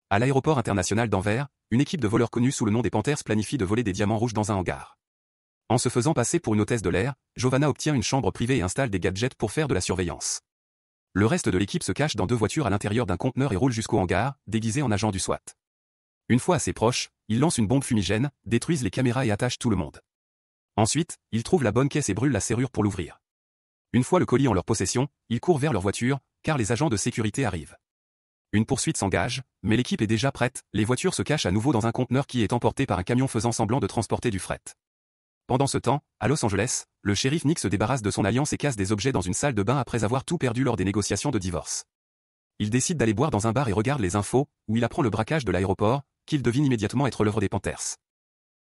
À l'aéroport international d'Anvers, une équipe de voleurs connus sous le nom des Panthers planifie de voler des diamants rouges dans un hangar. En se faisant passer pour une hôtesse de l'air, Giovanna obtient une chambre privée et installe des gadgets pour faire de la surveillance. Le reste de l'équipe se cache dans 2 voitures à l'intérieur d'un conteneur et roule jusqu'au hangar, déguisés en agents du SWAT. Une fois assez proches, ils lancent une bombe fumigène, détruisent les caméras et attachent tout le monde. Ensuite, ils trouvent la bonne caisse et brûlent la serrure pour l'ouvrir. Une fois le colis en leur possession, ils courent vers leur voiture, car les agents de sécurité arrivent. Une poursuite s'engage, mais l'équipe est déjà prête, les voitures se cachent à nouveau dans un conteneur qui est emporté par un camion faisant semblant de transporter du fret. Pendant ce temps, à Los Angeles, le shérif Nick se débarrasse de son alliance et casse des objets dans une salle de bain après avoir tout perdu lors des négociations de divorce. Il décide d'aller boire dans un bar et regarde les infos, où il apprend le braquage de l'aéroport, qu'il devine immédiatement être l'œuvre des Panthers.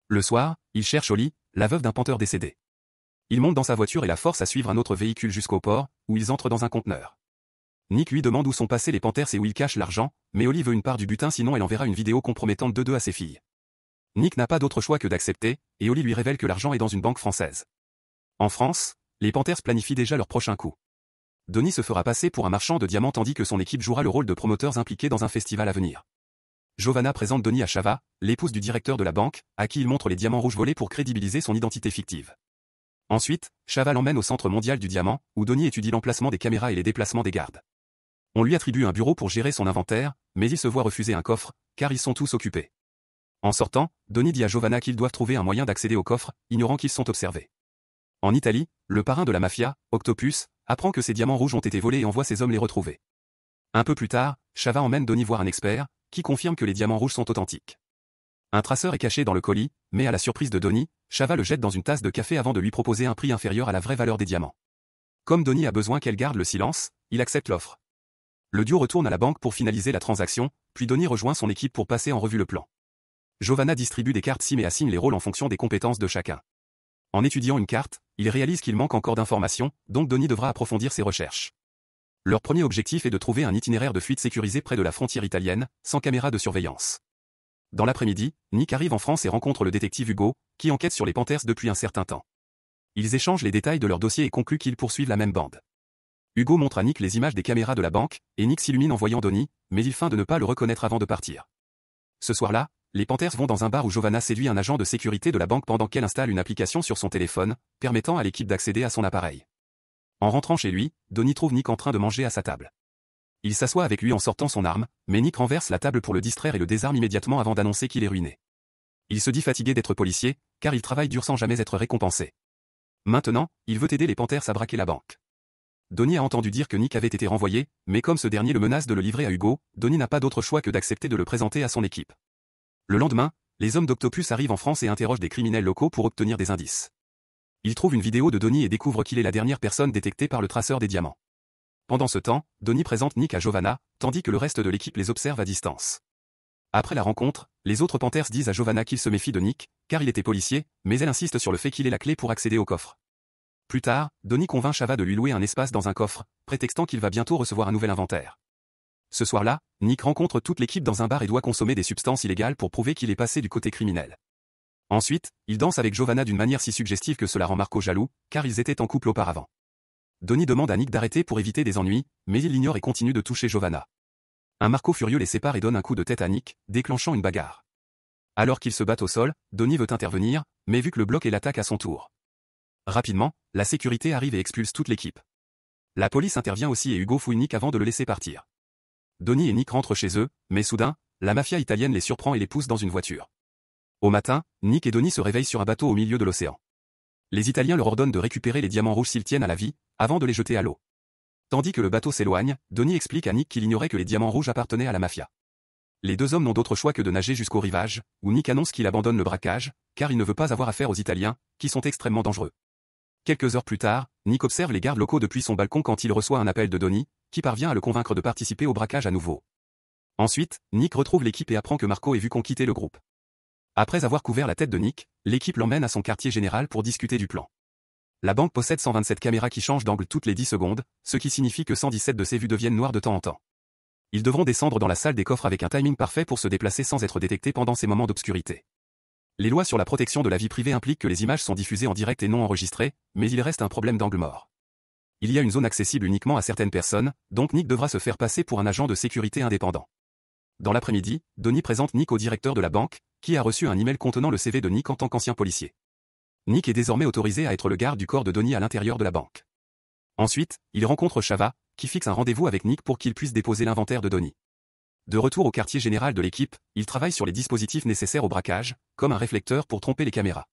Le soir, il cherche au lit, la veuve d'un Panther décédé. Il monte dans sa voiture et la force à suivre un autre véhicule jusqu'au port, où ils entrent dans un conteneur. Nick lui demande où sont passés les Panthers et où ils cachent l'argent, mais Holly veut une part du butin sinon elle enverra une vidéo compromettante d'eux à ses filles. Nick n'a pas d'autre choix que d'accepter, et Holly lui révèle que l'argent est dans une banque française. En France, les Panthers planifient déjà leur prochain coup. Donnie se fera passer pour un marchand de diamants tandis que son équipe jouera le rôle de promoteurs impliqués dans un festival à venir. Giovanna présente Donnie à Shava, l'épouse du directeur de la banque, à qui il montre les diamants rouges volés pour crédibiliser son identité fictive. Ensuite, Shava l'emmène au Centre mondial du diamant, où Donnie étudie l'emplacement des caméras et les déplacements des gardes. On lui attribue un bureau pour gérer son inventaire, mais il se voit refuser un coffre, car ils sont tous occupés. En sortant, Donnie dit à Giovanna qu'ils doivent trouver un moyen d'accéder au coffre, ignorant qu'ils sont observés. En Italie, le parrain de la mafia, Octopus, apprend que ces diamants rouges ont été volés et envoie ses hommes les retrouver. Un peu plus tard, Shava emmène Donnie voir un expert, qui confirme que les diamants rouges sont authentiques. Un traceur est caché dans le colis, mais à la surprise de Donnie, Shava le jette dans une tasse de café avant de lui proposer un prix inférieur à la vraie valeur des diamants. Comme Donnie a besoin qu'elle garde le silence, il accepte l'offre. Le duo retourne à la banque pour finaliser la transaction, puis Donnie rejoint son équipe pour passer en revue le plan. Giovanna distribue des cartes SIM et assigne les rôles en fonction des compétences de chacun. En étudiant une carte, il réalise qu'il manque encore d'informations, donc Donnie devra approfondir ses recherches. Leur premier objectif est de trouver un itinéraire de fuite sécurisé près de la frontière italienne, sans caméra de surveillance. Dans l'après-midi, Nick arrive en France et rencontre le détective Hugo, qui enquête sur les Panthers depuis un certain temps. Ils échangent les détails de leur dossier et concluent qu'ils poursuivent la même bande. Hugo montre à Nick les images des caméras de la banque, et Nick s'illumine en voyant Donnie, mais il feint de ne pas le reconnaître avant de partir. Ce soir-là, les Panthers vont dans un bar où Giovanna séduit un agent de sécurité de la banque pendant qu'elle installe une application sur son téléphone, permettant à l'équipe d'accéder à son appareil. En rentrant chez lui, Donnie trouve Nick en train de manger à sa table. Il s'assoit avec lui en sortant son arme, mais Nick renverse la table pour le distraire et le désarme immédiatement avant d'annoncer qu'il est ruiné. Il se dit fatigué d'être policier, car il travaille dur sans jamais être récompensé. Maintenant, il veut aider les Panthers à braquer la banque. Donnie a entendu dire que Nick avait été renvoyé, mais comme ce dernier le menace de le livrer à Hugo, Donnie n'a pas d'autre choix que d'accepter de le présenter à son équipe. Le lendemain, les hommes d'Octopus arrivent en France et interrogent des criminels locaux pour obtenir des indices. Ils trouvent une vidéo de Donnie et découvrent qu'il est la dernière personne détectée par le traceur des diamants. Pendant ce temps, Donnie présente Nick à Giovanna, tandis que le reste de l'équipe les observe à distance. Après la rencontre, les autres Panthers disent à Giovanna qu'ils se méfient de Nick, car il était policier, mais elle insiste sur le fait qu'il ait la clé pour accéder au coffre. Plus tard, Donnie convainc Shava de lui louer un espace dans un coffre, prétextant qu'il va bientôt recevoir un nouvel inventaire. Ce soir-là, Nick rencontre toute l'équipe dans un bar et doit consommer des substances illégales pour prouver qu'il est passé du côté criminel. Ensuite, il danse avec Giovanna d'une manière si suggestive que cela rend Marco jaloux, car ils étaient en couple auparavant. Donnie demande à Nick d'arrêter pour éviter des ennuis, mais il l'ignore et continue de toucher Giovanna. Un Marco furieux les sépare et donne un coup de tête à Nick, déclenchant une bagarre. Alors qu'ils se battent au sol, Donnie veut intervenir, mais vu que le bloc et l'attaque à son tour. Rapidement, la sécurité arrive et expulse toute l'équipe. La police intervient aussi et Hugo fouille Nick avant de le laisser partir. Donnie et Nick rentrent chez eux, mais soudain, la mafia italienne les surprend et les pousse dans une voiture. Au matin, Nick et Donnie se réveillent sur un bateau au milieu de l'océan. Les Italiens leur ordonnent de récupérer les diamants rouges s'ils tiennent à la vie, avant de les jeter à l'eau. Tandis que le bateau s'éloigne, Donnie explique à Nick qu'il ignorait que les diamants rouges appartenaient à la mafia. Les deux hommes n'ont d'autre choix que de nager jusqu'au rivage, où Nick annonce qu'il abandonne le braquage, car il ne veut pas avoir affaire aux Italiens, qui sont extrêmement dangereux. Quelques heures plus tard, Nick observe les gardes locaux depuis son balcon quand il reçoit un appel de Donnie, qui parvient à le convaincre de participer au braquage à nouveau. Ensuite, Nick retrouve l'équipe et apprend que Marco et Vuc ont quitté le groupe. Après avoir couvert la tête de Nick, l'équipe l'emmène à son quartier général pour discuter du plan. La banque possède 127 caméras qui changent d'angle toutes les 10 secondes, ce qui signifie que 117 de ces vues deviennent noires de temps en temps. Ils devront descendre dans la salle des coffres avec un timing parfait pour se déplacer sans être détectés pendant ces moments d'obscurité. Les lois sur la protection de la vie privée impliquent que les images sont diffusées en direct et non enregistrées, mais il reste un problème d'angle mort. Il y a une zone accessible uniquement à certaines personnes, donc Nick devra se faire passer pour un agent de sécurité indépendant. Dans l'après-midi, Donnie présente Nick au directeur de la banque, qui a reçu un email contenant le CV de Nick en tant qu'ancien policier. Nick est désormais autorisé à être le garde du corps de Donnie à l'intérieur de la banque. Ensuite, il rencontre Shava, qui fixe un rendez-vous avec Nick pour qu'il puisse déposer l'inventaire de Donnie. De retour au quartier général de l'équipe, il travaille sur les dispositifs nécessaires au braquage, comme un réflecteur pour tromper les caméras.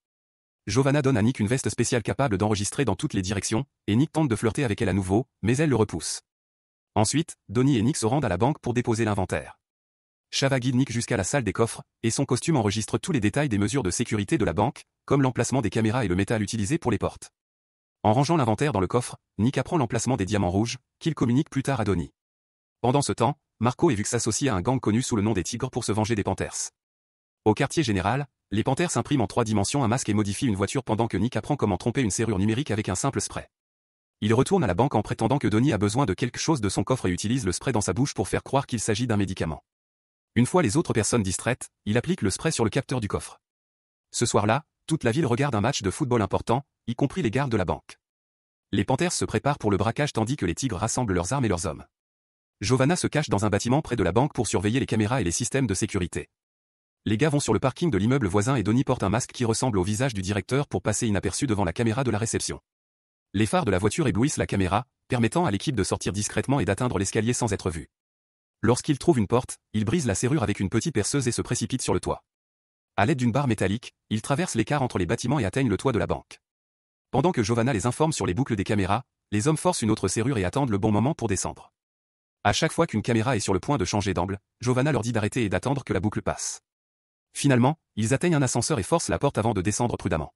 Giovanna donne à Nick une veste spéciale capable d'enregistrer dans toutes les directions, et Nick tente de flirter avec elle à nouveau, mais elle le repousse. Ensuite, Donnie et Nick se rendent à la banque pour déposer l'inventaire. Shava guide Nick jusqu'à la salle des coffres, et son costume enregistre tous les détails des mesures de sécurité de la banque, comme l'emplacement des caméras et le métal utilisé pour les portes. En rangeant l'inventaire dans le coffre, Nick apprend l'emplacement des diamants rouges, qu'il communique plus tard à Donnie. Pendant ce temps, Marco et Vuk s'associent à un gang connu sous le nom des Tigres pour se venger des Panthers. Au quartier général, les Panthers impriment en 3 dimensions un masque et modifient une voiture pendant que Nick apprend comment tromper une serrure numérique avec un simple spray. Il retourne à la banque en prétendant que Donnie a besoin de quelque chose de son coffre et utilise le spray dans sa bouche pour faire croire qu'il s'agit d'un médicament. Une fois les autres personnes distraites, il applique le spray sur le capteur du coffre. Ce soir-là, toute la ville regarde un match de football important, y compris les gardes de la banque. Les Panthers se préparent pour le braquage tandis que les Tigres rassemblent leurs armes et leurs hommes. Giovanna se cache dans un bâtiment près de la banque pour surveiller les caméras et les systèmes de sécurité. Les gars vont sur le parking de l'immeuble voisin et Donnie porte un masque qui ressemble au visage du directeur pour passer inaperçu devant la caméra de la réception. Les phares de la voiture éblouissent la caméra, permettant à l'équipe de sortir discrètement et d'atteindre l'escalier sans être vu. Lorsqu'il trouve une porte, il brise la serrure avec une petite perceuse et se précipite sur le toit. À l'aide d'une barre métallique, il traverse l'écart entre les bâtiments et atteignent le toit de la banque. Pendant que Giovanna les informe sur les boucles des caméras, les hommes forcent une autre serrure et attendent le bon moment pour descendre. À chaque fois qu'une caméra est sur le point de changer d'angle, Giovanna leur dit d'arrêter et d'attendre que la boucle passe. Finalement, ils atteignent un ascenseur et forcent la porte avant de descendre prudemment.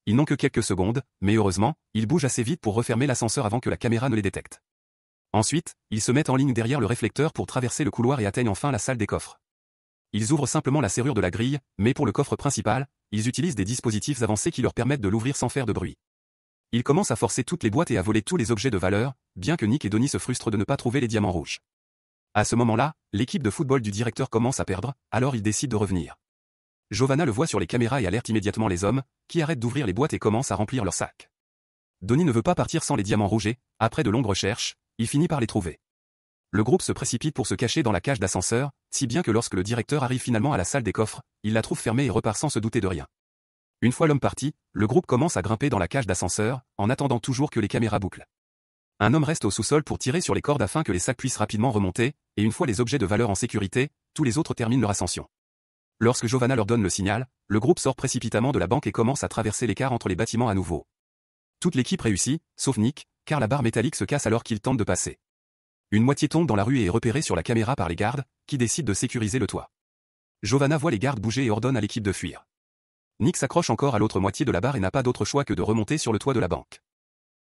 Ils n'ont que quelques secondes, mais heureusement, ils bougent assez vite pour refermer l'ascenseur avant que la caméra ne les détecte. Ensuite, ils se mettent en ligne derrière le réflecteur pour traverser le couloir et atteignent enfin la salle des coffres. Ils ouvrent simplement la serrure de la grille, mais pour le coffre principal, ils utilisent des dispositifs avancés qui leur permettent de l'ouvrir sans faire de bruit. Ils commencent à forcer toutes les boîtes et à voler tous les objets de valeur, bien que Nick et Donnie se frustrent de ne pas trouver les diamants rouges. À ce moment-là, l'équipe de football du directeur commence à perdre, alors ils décident de revenir. Giovanna le voit sur les caméras et alerte immédiatement les hommes, qui arrêtent d'ouvrir les boîtes et commencent à remplir leurs sacs. Donnie ne veut pas partir sans les diamants rouges et, après de longues recherches, il finit par les trouver. Le groupe se précipite pour se cacher dans la cage d'ascenseur, si bien que lorsque le directeur arrive finalement à la salle des coffres, il la trouve fermée et repart sans se douter de rien. Une fois l'homme parti, le groupe commence à grimper dans la cage d'ascenseur, en attendant toujours que les caméras bouclent. Un homme reste au sous-sol pour tirer sur les cordes afin que les sacs puissent rapidement remonter, et une fois les objets de valeur en sécurité, tous les autres terminent leur ascension. Lorsque Giovanna leur donne le signal, le groupe sort précipitamment de la banque et commence à traverser l'écart entre les bâtiments à nouveau. Toute l'équipe réussit, sauf Nick, car la barre métallique se casse alors qu'il tente de passer. Une moitié tombe dans la rue et est repérée sur la caméra par les gardes, qui décident de sécuriser le toit. Giovanna voit les gardes bouger et ordonne à l'équipe de fuir. Nick s'accroche encore à l'autre moitié de la barre et n'a pas d'autre choix que de remonter sur le toit de la banque.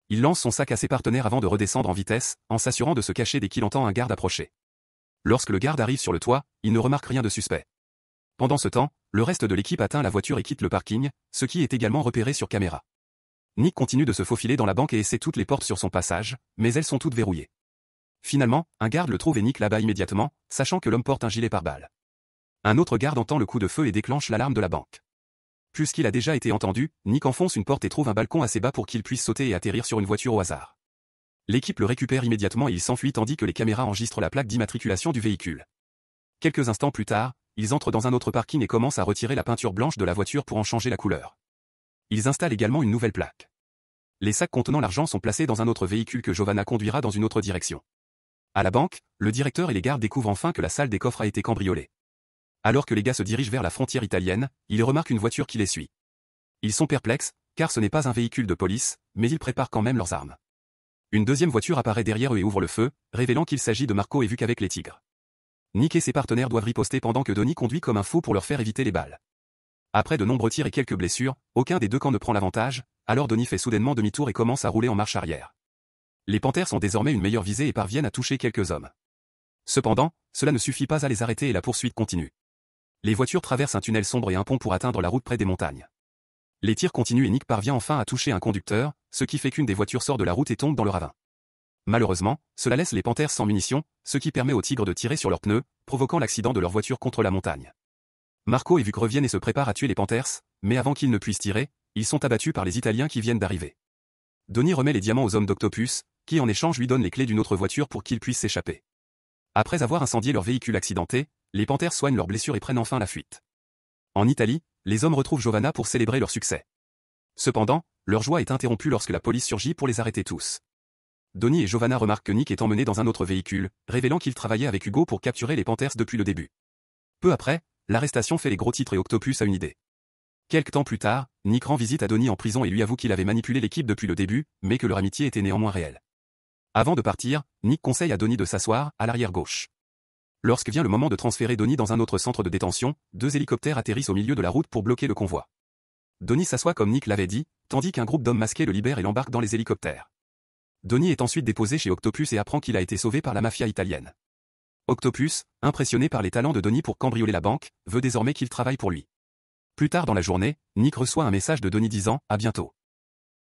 Il lance son sac à ses partenaires avant de redescendre en vitesse, en s'assurant de se cacher dès qu'il entend un garde approcher. Lorsque le garde arrive sur le toit, il ne remarque rien de suspect. Pendant ce temps, le reste de l'équipe atteint la voiture et quitte le parking, ce qui est également repéré sur caméra. Nick continue de se faufiler dans la banque et essaie toutes les portes sur son passage, mais elles sont toutes verrouillées. Finalement, un garde le trouve et Nick l'abat immédiatement, sachant que l'homme porte un gilet pare-balles. Un autre garde entend le coup de feu et déclenche l'alarme de la banque. Puisqu'il a déjà été entendu, Nick enfonce une porte et trouve un balcon assez bas pour qu'il puisse sauter et atterrir sur une voiture au hasard. L'équipe le récupère immédiatement et il s'enfuit tandis que les caméras enregistrent la plaque d'immatriculation du véhicule. Quelques instants plus tard, ils entrent dans un autre parking et commencent à retirer la peinture blanche de la voiture pour en changer la couleur. Ils installent également une nouvelle plaque. Les sacs contenant l'argent sont placés dans un autre véhicule que Giovanna conduira dans une autre direction. À la banque, le directeur et les gardes découvrent enfin que la salle des coffres a été cambriolée. Alors que les gars se dirigent vers la frontière italienne, ils remarquent une voiture qui les suit. Ils sont perplexes, car ce n'est pas un véhicule de police, mais ils préparent quand même leurs armes. Une deuxième voiture apparaît derrière eux et ouvre le feu, révélant qu'il s'agit de Marco et Vuk avec les Tigres. Nick et ses partenaires doivent riposter pendant que Donnie conduit comme un fou pour leur faire éviter les balles. Après de nombreux tirs et quelques blessures, aucun des deux camps ne prend l'avantage, alors Donnie fait soudainement demi-tour et commence à rouler en marche arrière. Les Panthers ont désormais une meilleure visée et parviennent à toucher quelques hommes. Cependant, cela ne suffit pas à les arrêter et la poursuite continue. Les voitures traversent un tunnel sombre et un pont pour atteindre la route près des montagnes. Les tirs continuent et Nick parvient enfin à toucher un conducteur, ce qui fait qu'une des voitures sort de la route et tombe dans le ravin. Malheureusement, cela laisse les Panthers sans munitions, ce qui permet aux Tigres de tirer sur leurs pneus, provoquant l'accident de leur voiture contre la montagne. Marco et Vuk reviennent et se préparent à tuer les Panthers, mais avant qu'ils ne puissent tirer, ils sont abattus par les Italiens qui viennent d'arriver. Donnie remet les diamants aux hommes d'Octopus, qui en échange lui donnent les clés d'une autre voiture pour qu'ils puissent s'échapper. Après avoir incendié leur véhicule accidenté, les Panthers soignent leurs blessures et prennent enfin la fuite. En Italie, les hommes retrouvent Giovanna pour célébrer leur succès. Cependant, leur joie est interrompue lorsque la police surgit pour les arrêter tous. Donnie et Giovanna remarquent que Nick est emmené dans un autre véhicule, révélant qu'il travaillait avec Hugo pour capturer les Panthers depuis le début. Peu après, l'arrestation fait les gros titres et Octopus a une idée. Quelque temps plus tard, Nick rend visite à Donnie en prison et lui avoue qu'il avait manipulé l'équipe depuis le début, mais que leur amitié était néanmoins réelle. Avant de partir, Nick conseille à Donnie de s'asseoir, à l'arrière gauche. Lorsque vient le moment de transférer Donnie dans un autre centre de détention, 2 hélicoptères atterrissent au milieu de la route pour bloquer le convoi. Donnie s'assoit comme Nick l'avait dit, tandis qu'un groupe d'hommes masqués le libère et l'embarque dans les hélicoptères. Donnie est ensuite déposé chez Octopus et apprend qu'il a été sauvé par la mafia italienne. Octopus, impressionné par les talents de Donnie pour cambrioler la banque, veut désormais qu'il travaille pour lui. Plus tard dans la journée, Nick reçoit un message de Donnie disant « À bientôt ».